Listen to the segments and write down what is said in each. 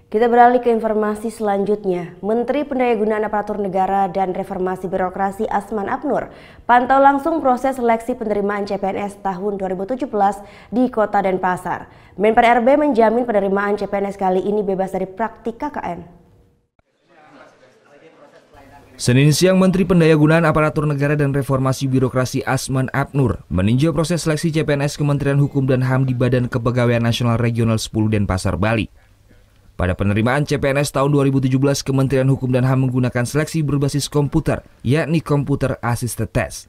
Kita beralih ke informasi selanjutnya. Menteri Pendayagunaan Aparatur Negara dan Reformasi Birokrasi Asman Abnur pantau langsung proses seleksi penerimaan CPNS tahun 2017 di Kota Denpasar. Men-PAN-RB menjamin penerimaan CPNS kali ini bebas dari praktik KKN. Senin siang, Menteri Pendayagunaan Aparatur Negara dan Reformasi Birokrasi Asman Abnur meninjau proses seleksi CPNS Kementerian Hukum dan HAM di Badan Kepegawaian Nasional Regional 10 Denpasar, Bali. Pada penerimaan CPNS tahun 2017, Kementerian Hukum dan HAM menggunakan seleksi berbasis komputer, yakni Computer Assisted Test.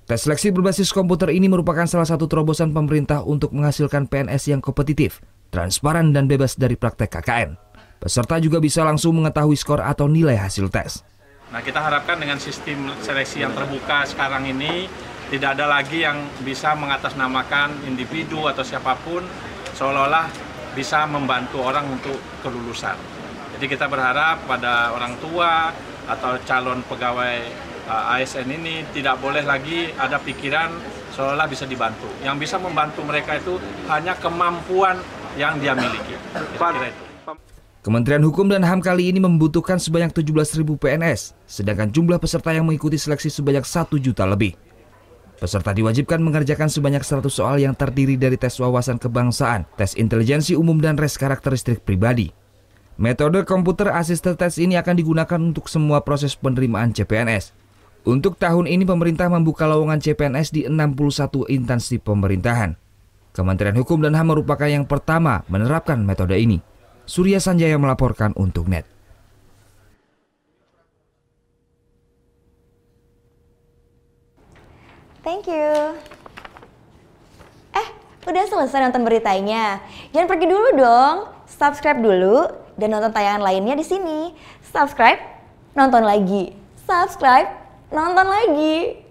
Tes seleksi berbasis komputer ini merupakan salah satu terobosan pemerintah untuk menghasilkan PNS yang kompetitif, transparan, dan bebas dari praktek KKN. Peserta juga bisa langsung mengetahui skor atau nilai hasil tes. Nah, kita harapkan dengan sistem seleksi yang terbuka sekarang ini, tidak ada lagi yang bisa mengatasnamakan individu atau siapapun, seolah-olah bisa membantu orang untuk kelulusan. Jadi kita berharap pada orang tua atau calon pegawai ASN ini tidak boleh lagi ada pikiran seolah bisa dibantu. Yang bisa membantu mereka itu hanya kemampuan yang dia miliki. Kira-kira itu. Kementerian Hukum dan HAM kali ini membutuhkan sebanyak 17.000 PNS, sedangkan jumlah peserta yang mengikuti seleksi sebanyak 1 juta lebih. Peserta diwajibkan mengerjakan sebanyak 100 soal yang terdiri dari tes wawasan kebangsaan, tes intelijensi umum, dan tes karakteristik pribadi. Metode Computer Assisted Test ini akan digunakan untuk semua proses penerimaan CPNS. Untuk tahun ini pemerintah membuka lowongan CPNS di 61 instansi pemerintahan. Kementerian Hukum dan HAM merupakan yang pertama menerapkan metode ini. Surya Sanjaya melaporkan untuk NET. Thank you. Udah selesai nonton beritanya? Jangan pergi dulu dong. Subscribe dulu dan nonton tayangan lainnya di sini. Subscribe, nonton lagi. Subscribe, nonton lagi.